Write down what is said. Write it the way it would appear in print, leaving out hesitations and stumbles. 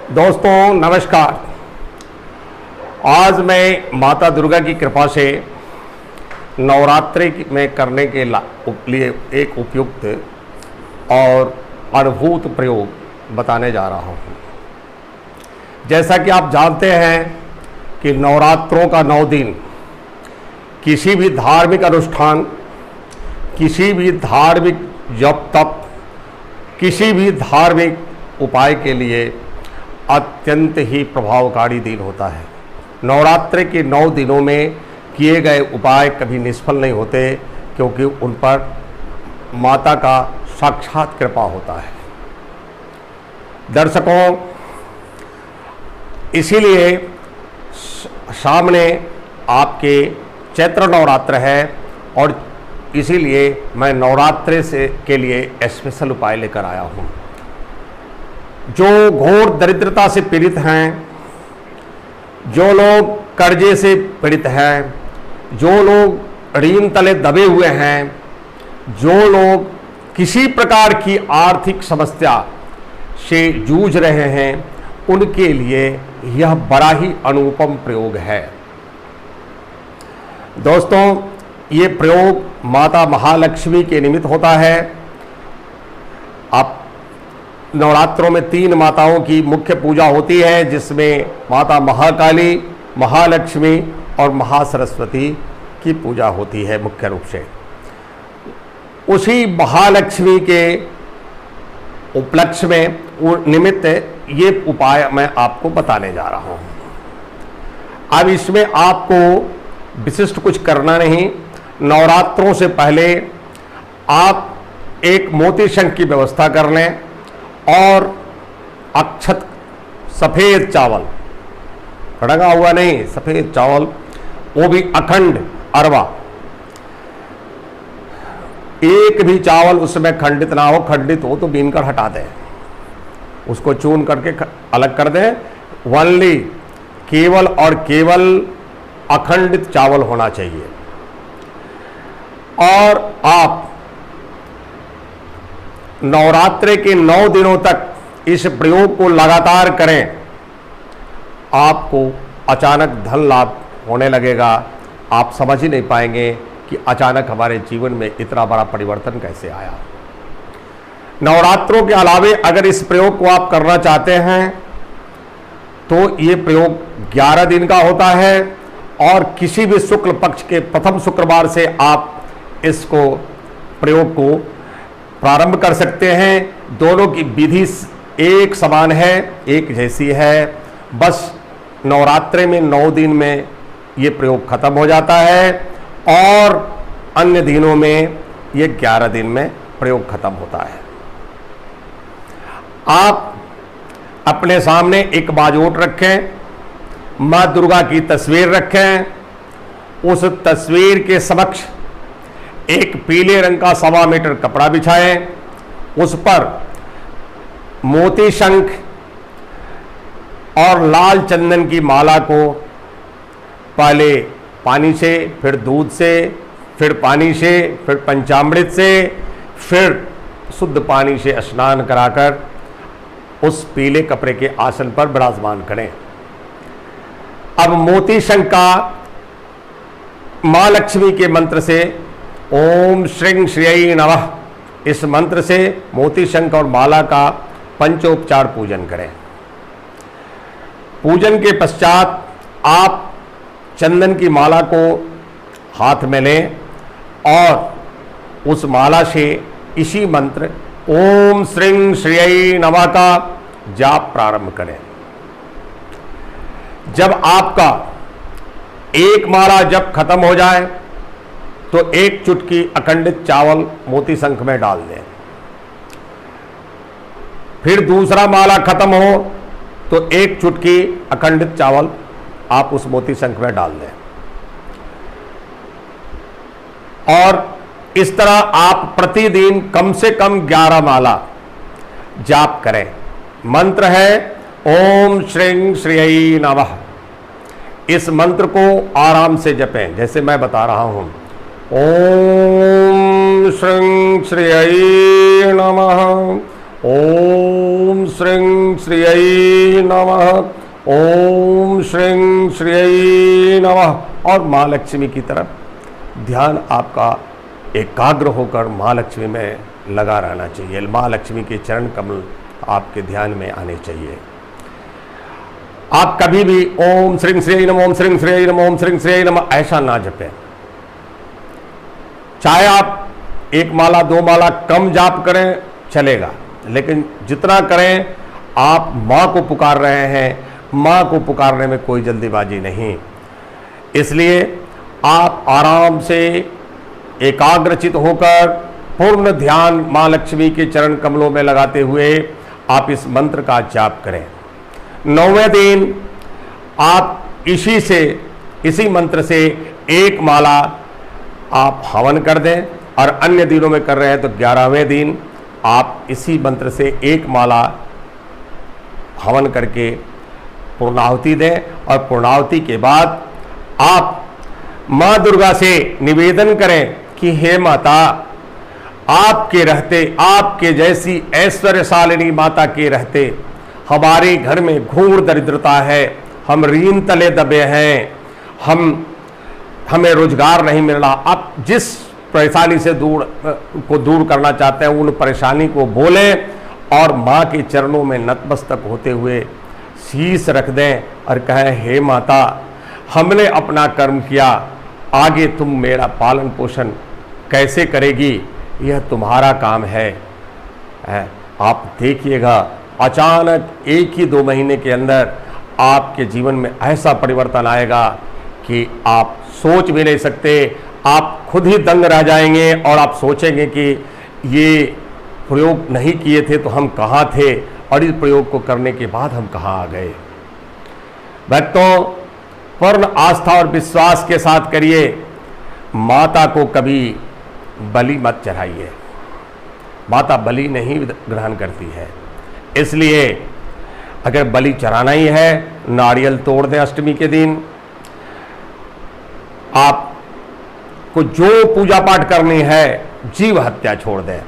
दोस्तों नमस्कार। आज मैं माता दुर्गा की कृपा से नवरात्रि में करने के लिए एक उपयुक्त और अद्भुत प्रयोग बताने जा रहा हूँ। जैसा कि आप जानते हैं कि नवरात्रों का 9 दिन किसी भी धार्मिक अनुष्ठान, किसी भी धार्मिक जप तप, किसी भी धार्मिक उपाय के लिए अत्यंत ही प्रभावकारी दिन होता है। नवरात्रि के 9 दिनों में किए गए उपाय कभी निष्फल नहीं होते, क्योंकि उन पर माता का साक्षात कृपा होता है। दर्शकों, इसीलिए सामने आपके चैत्र नवरात्र है और इसीलिए मैं नवरात्रि के लिए स्पेशल उपाय लेकर आया हूँ। जो घोर दरिद्रता से पीड़ित हैं, जो लोग कर्जे से पीड़ित हैं, जो लोग ऋण तले दबे हुए हैं, जो लोग किसी प्रकार की आर्थिक समस्या से जूझ रहे हैं, उनके लिए यह बड़ा ही अनुपम प्रयोग है। दोस्तों, ये प्रयोग माता महालक्ष्मी के निमित्त होता है। आप नवरात्रों में 3 माताओं की मुख्य पूजा होती है, जिसमें माता महाकाली, महालक्ष्मी और महासरस्वती की पूजा होती है मुख्य रूप से। उसी महालक्ष्मी के उपलक्ष्य में निमित्त ये उपाय मैं आपको बताने जा रहा हूँ। अब इसमें आपको विशिष्ट कुछ करना नहीं। नवरात्रों से पहले आप एक मोती शंख की व्यवस्था कर लें और अक्षत सफ़ेद चावल, रंगा हुआ नहीं, सफ़ेद चावल, वो भी अखंड अरवा, एक भी चावल उसमें खंडित ना हो। खंडित हो तो बीन कर हटा दें, उसको चून करके अलग कर दें। वनली केवल और केवल अखंडित चावल होना चाहिए। और आप नवरात्रि के 9 दिनों तक इस प्रयोग को लगातार करें, आपको अचानक धन लाभ होने लगेगा। आप समझ ही नहीं पाएंगे कि अचानक हमारे जीवन में इतना बड़ा परिवर्तन कैसे आया। नवरात्रों के अलावे अगर इस प्रयोग को आप करना चाहते हैं तो ये प्रयोग 11 दिन का होता है और किसी भी शुक्ल पक्ष के प्रथम शुक्रवार से आप इसको प्रयोग को प्रारंभ कर सकते हैं। दोनों की विधि एक समान है, एक जैसी है। बस नवरात्रि में 9 दिन में ये प्रयोग खत्म हो जाता है और अन्य दिनों में ये 11 दिन में प्रयोग खत्म होता है। आप अपने सामने एक बाजोट रखें, माँ दुर्गा की तस्वीर रखें। उस तस्वीर के समक्ष एक पीले रंग का 1.25 मीटर कपड़ा बिछाएं। उस पर मोती शंख और लाल चंदन की माला को पहले पानी से, फिर दूध से, फिर पानी से, फिर पंचामृत से, फिर शुद्ध पानी से स्नान कराकर उस पीले कपड़े के आसन पर विराजमान करें। अब मोती शंख का मां लक्ष्मी के मंत्र से ओम श्रीं श्रियै नमः, इस मंत्र से मोती शंख और माला का पंचोपचार पूजन करें। पूजन के पश्चात आप चंदन की माला को हाथ में लें और उस माला से इसी मंत्र ओम श्रीं श्रियै नमः का जाप प्रारंभ करें। जब आपका एक माला जप खत्म हो जाए तो एक चुटकी अखंडित चावल मोती शंख में डाल दें। फिर दूसरा माला खत्म हो तो एक चुटकी अखंडित चावल आप उस मोती शंख में डाल दें। और इस तरह आप प्रतिदिन कम से कम 11 माला जाप करें। मंत्र है ओम श्रीं श्रियै नमः। इस मंत्र को आराम से जपें, जैसे मैं बता रहा हूं। ओम श्रीं श्रियै नमः, ओम श्रीं श्रीयै नमः, ओम श्रीं श्रीयै नमः। और माँ लक्ष्मी की तरफ ध्यान आपका एकाग्र होकर माँ लक्ष्मी में लगा रहना चाहिए। माँ लक्ष्मी के चरण कमल आपके ध्यान में आने चाहिए। आप कभी भी ओम श्रीं श्रीयै नमः, ओम श्रीं श्रीयै नमः, ओम श्रीं श्रीयै नमः ऐसा ना जपें। चाहे आप एक माला दो माला कम जाप करें चलेगा, लेकिन जितना करें आप माँ को पुकार रहे हैं, माँ को पुकारने में कोई जल्दीबाजी नहीं। इसलिए आप आराम से एकाग्रचित होकर पूर्ण ध्यान माँ लक्ष्मी के चरण कमलों में लगाते हुए आप इस मंत्र का जाप करें। 9वें दिन आप इसी मंत्र से एक माला आप हवन कर दें, और अन्य दिनों में कर रहे हैं तो 11वें दिन आप इसी मंत्र से एक माला हवन करके पूर्णाहुति दें। और पूर्णाहुति के बाद आप माँ दुर्गा से निवेदन करें कि हे माता, आपके रहते, आपके जैसी ऐश्वर्यशालिनी माता के रहते हमारे घर में घोर दरिद्रता है, हम ऋण तले दबे हैं, हमें रोजगार नहीं मिल रहा। आप जिस परेशानी से दूर करना चाहते हैं उन परेशानी को बोलें और माँ के चरणों में नतमस्तक होते हुए शीश रख दें और कहें, हे माता, हमने अपना कर्म किया, आगे तुम मेरा पालन पोषण कैसे करेगी, यह तुम्हारा काम है। आप देखिएगा अचानक 1 ही 2 महीने के अंदर आपके जीवन में ऐसा परिवर्तन आएगा कि आप सोच भी नहीं सकते। आप खुद ही दंग रह जाएंगे और आप सोचेंगे कि ये प्रयोग नहीं किए थे तो हम कहाँ थे, और इस प्रयोग को करने के बाद हम कहाँ आ गए। भक्तों, पूर्ण आस्था और विश्वास के साथ करिए। माता को कभी बलि मत चढ़ाइए, माता बलि नहीं ग्रहण करती है। इसलिए अगर बलि चढ़ाना ही है, नारियल तोड़ दें अष्टमी के दिन। आपको जो पूजा पाठ करनी है, जीव हत्या छोड़ दें।